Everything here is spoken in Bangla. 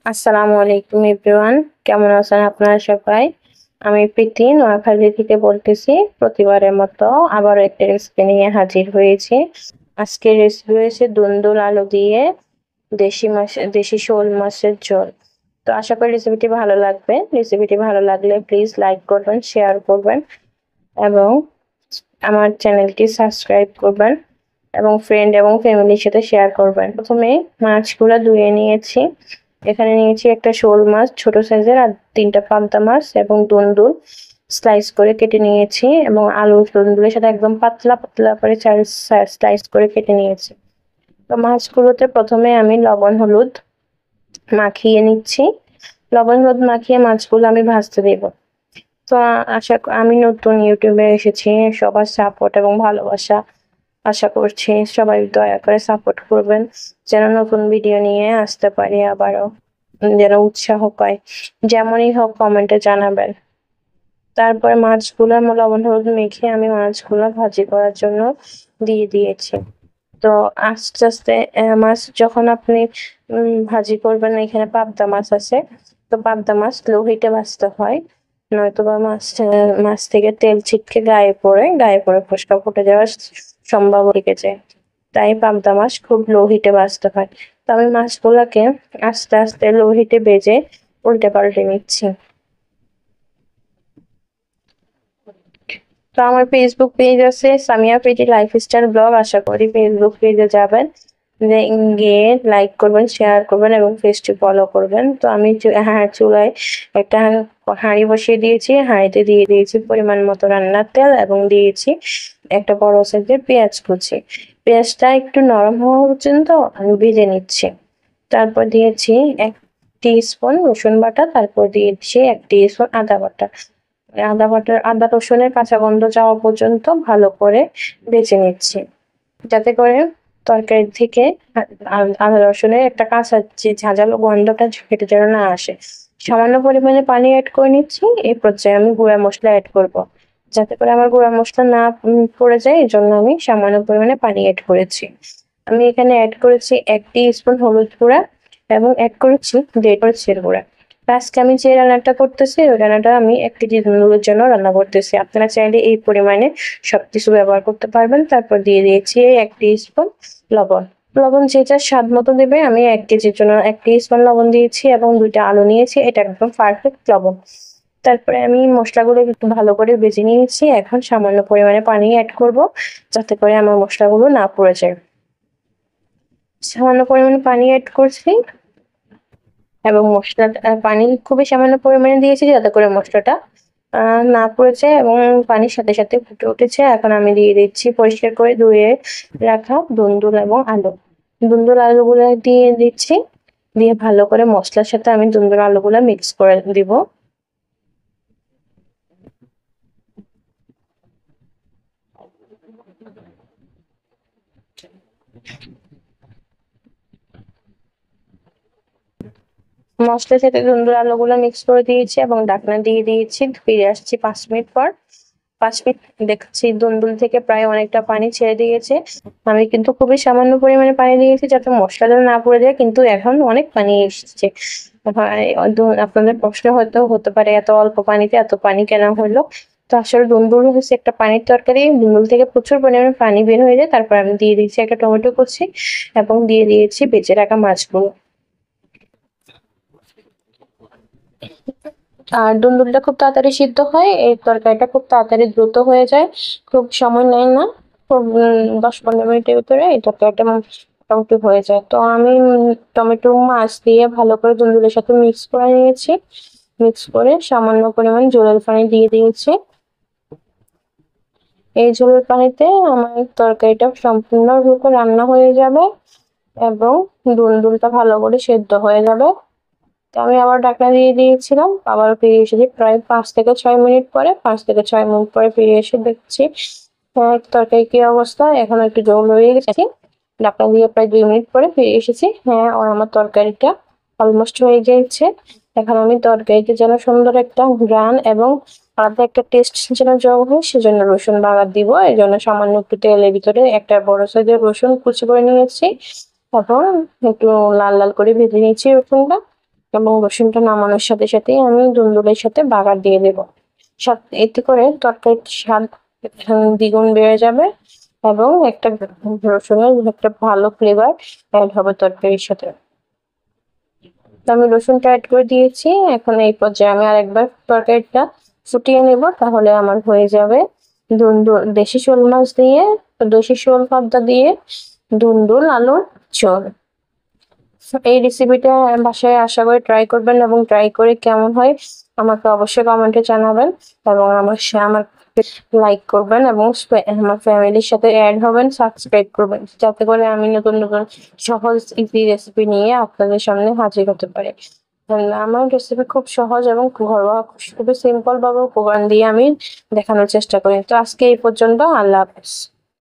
আসসালামু আলাইকুম এভরিওয়ান, কেমন আছেন আপনারা সবাই? আমি প্রীতি নোয়াখালী থেকে বলতেছি। প্রতিবারের মতো আবারও একটা রেসিপি নিয়ে হাজির হয়েছি। আজকের রেসিপি হয়েছে দুন্দুল আলু দিয়ে দেশি শোল মাছের ঝোল। তো আশা করি রেসিপিটি ভালো লাগবে। রেসিপিটি ভালো লাগলে প্লিজ লাইক করবেন, শেয়ার করবেন এবং আমার চ্যানেলটি সাবস্ক্রাইব করবেন এবং ফ্রেন্ড এবং ফ্যামিলির সাথে শেয়ার করবেন। প্রথমে মাছগুলো ধুয়ে নিয়েছি। এখানে নিয়েছি একটা শোল মাছ ছোট সাইজের, আর 3টা পাবদা মাছ এবং দুন্দুল স্লাইস করে কেটে নিয়েছি এবং আলু দুন্দুলের সাথে একদম পাতলা পাতলা করে স্লাইস করে কেটে নিয়েছি। তো মাছগুলোতে প্রথমে আমি লবণ হলুদ মাখিয়ে নিচ্ছি। লবণ হলুদ মাখিয়ে মাছগুলো আমি ভাজতে দেব। তো আমি নতুন ইউটিউবে এসেছি, সবার সাপোর্ট এবং ভালোবাসা আশা করছি সবাই দয়া করে সাপোর্ট করবেন, যেন নতুন ভিডিও নিয়ে আসতে পারি আবারও, যেন উৎসাহ পাই। যেমনই হোক কমেন্টে জানাবেন। তারপরে মাছগুলো লবণ হলুদ মেখে আমি মাছগুলো ভাজি করার জন্য দিয়ে দিয়েছি। তো আস্তে আস্তে মাছ যখন আপনি ভাজি করবেন, এখানে পাবদা মাছ আছে, তো পাবদা মাছ লো হিটে ভাজতে হয়, নয়তোবা মাছ থেকে তেল ছিটকে গায়ে পড়ে ফোসকা ফুটে যাওয়ার সম্ভাবনা থেকে যায়। তাই পাবদা মাছ খুব লো হিটে ভাজতে হয়। তো আমি মাছগুলোকে আস্তে আস্তে লো হিটে ভেজে উল্টে পাল্টে নিচ্ছি। তো আমার ফেসবুক পেজ আছে সামিয়া প্রিটি লাইফস্টাইল ব্লগ, আশা করি ফেসবুক পেজে যাবেন, গিয়ে লাইক করবেন, শেয়ার করবেন এবং পেজটি ফলো করবেন। তো আমি চুলায় একটা হাঁড়ি বসিয়ে দিয়েছি। হাঁড়িতে দিয়ে দিয়েছি পরিমাণ মতো রান্নার তেল এবং দিয়েছি একটা বড় সাইজের পেঁয়াজ কুচি। পেঁয়াজটা একটু নরম হওয়া পর্যন্ত আমি ভেজে নিচ্ছি। তারপর দিয়েছি 1 টিস্পুন রসুন বাটা, তারপর দিয়েছি 1 টিস্পুন আদা বাটা। আদা রসুনের কাঁচা গন্ধ যাওয়া পর্যন্ত ভালো করে ভেজে নিচ্ছি, যাতে করে তরকারি থেকে আদা রসুনের একটা কাঁচা যে ঝাঁঝালো গন্ধটা সেটা যেন না আসে। সামান্য পরিমাণে পানি অ্যাড করে নিচ্ছি। এই পর্যায়ে আমি গুঁড়া মশলা অ্যাড করব, যাতে করে আমার গুঁড়া মশলা না পড়ে যায়, এই জন্য আমি সামান্য পরিমাণে পানি অ্যাড করেছি। আমি এখানে অ্যাড করেছি 1 টিস্পুন হলুদ গুঁড়া এবং অ্যাড করেছি 1.5 মরিচের গুঁড়া। আজকে আমি যে রান্নাটা করতেছি ওই রান্নাটা আমি 1 কেজি দুন্দুলের জন্য রান্না করতেছি। আপনারা চাইলে এই পরিমাণে সবকিছু ব্যবহার করতে পারবেন। তারপর দিয়ে দিয়েছি 1 টিস্পুন লবণ। লবণ যে যার স্বাদ মতো দেবে। আমি 1 কেজির জন্য 1 টিস্পুন লবণ দিয়েছি এবং 2টা আলু নিয়েছি। এটা একদম পারফেক্ট লবণ। তারপরে আমি মশলাগুলো একটু ভালো করে ভেজে নিয়েছি। এখন সামান্য পরিমাণে পানি অ্যাড করব, যাতে করে আমার মশলাগুলো না পুড়ে যায়। সামান্য পরিমাণে পানি অ্যাড করছি এবং পানি খুবই সামান্য পরিমাণে দিয়েছি, যাতে করে মশলাটা না পুড়ে যায় এবং পানির সাথে সাথে ফুটে উঠেছে। এখন আমি দিয়ে দিচ্ছি পরিষ্কার করে ধুয়ে রাখা দুন্দুল এবং আলু। দুন্দুল আলুগুলো দিয়ে দিচ্ছি, দিয়ে ভালো করে মশলার সাথে আমি দুন্দুল আলুগুলো মিক্স করে দিব। মশলার সাথে দুন্দুল আলুগুলো মিক্স করে দিয়েছি এবং ঢাকনা দিয়ে দিয়েছি। ফিরে আসছি 5 মিনিট পর। 5 মিনিট দেখছি দুন্দুল থেকে প্রায় অনেকটা পানি ছেড়ে দিয়েছে। আমি কিন্তু খুবই সামান্য পরিমাণে পানি দিয়েছি, যাতে মশলাটা না পুড়ে যায়, কিন্তু এখন অনেক পানি এসেছে। আপনাদের প্রশ্ন হয়তো হতে পারে এত অল্প পানিতে এত পানি কেন হলো? তো আসলে দুন্দুল হচ্ছে একটা পানির তরকারি। দুন্দুল থেকে প্রচুর পরিমাণে পানি বের হয়ে যায়। তারপর আমি দিয়ে দিয়েছি একটা টমেটো কুচি এবং দিয়ে দিয়েছি বেঁচে রাখা মাছগুলো। আর দুন্দুলটা খুব তাড়াতাড়ি সিদ্ধ হয়, এই তরকারিটা খুব তাড়াতাড়ি দ্রুত হয়ে যায়, খুব সময় নেয় না। খুব 10-15 মিনিটের ভিতরে এই তরকারিটা মোটামুটি হয়ে যায়। তো আমি টমেটো মাছ দিয়ে ভালো করে দুন্দুলের সাথে মিক্স করে নিয়েছি। মিক্স করে সামান্য পরিমাণ ঝোলের পানি দিয়ে দিয়েছি। এই ঝোলের পানিতে আমার তরকারিটা সম্পূর্ণরূপে রান্না হয়ে যাবে এবং দুন্দুলটা ভালো করে সেদ্ধ হয়ে যাবে। তো আমি আবার ঢাকনা দিয়ে দিয়েছিলাম, আবারও ফিরে এসেছি প্রায় 5 থেকে 6 মিনিট পরে। 5 থেকে 6 মিনিট পরে ফিরে এসে দেখছি তরকারি কি অবস্থা, এখন একটু জল হয়ে গেছে। ঢাকনা দিয়ে প্রায় 2 মিনিট পরে ফিরে এসেছি। হ্যাঁ, আমার তরকারিটা অলমোস্ট হয়ে গিয়েছে। এখন আমি তরকারিতে যেন সুন্দর একটা ঘ্রাণ এবং আলাদা একটা টেস্ট যেন যোগ হয়, সেজন্য রসুন বাগার দিব। এই জন্য সামান্য একটু তেলের ভিতরে একটা বড় সাইজের রসুন কুচি করে নিয়েছি এবং একটু লাল লাল করে ভেজে নিয়েছি রসুনটা। এবং রসুনটা নামানোর সাথে সাথেই আমি দুন্দুলের সাথে বাগার দিয়ে দেব। এতে করে তরকারির স্বাদ দ্বিগুণ বেড়ে যাবে এবং একটা রসুনের একটা ভালো ফ্লেভার অ্যাড হবে তরকারির সাথে। তো আমি রসুনটা অ্যাড করে দিয়েছি। এখন এই পর্যায়ে আমি আরেকবার তরকারিটা ফুটিয়ে নেব, তাহলে আমার হয়ে যাবে দেশি শোল মাছ দিয়ে, দেশি শোল পাবদা দিয়ে দুন্দুল আলুর ঝোল। এই রেসিপিটা বাসায় আশা করি ট্রাই করবেন এবং ট্রাই করে কেমন হয় আমাকে অবশ্যই কমেন্টে জানাবেন এবং আমার লাইক করবেন এবং আমার ফ্যামিলির সাথে অ্যাড হবেন, সাবস্ক্রাইব করবেন, যাতে করে আমি নতুন নতুন সহজ ইজি রেসিপি নিয়ে আপনাদের সামনে হাজির হতে পারি। আমার রেসিপি খুব সহজ এবং ঘরোয়া, খুবই সিম্পল ভাবে উপকরণ দিয়ে আমি দেখানোর চেষ্টা করি। তো আজকে এই পর্যন্ত, আল্লাহ হাফেজ।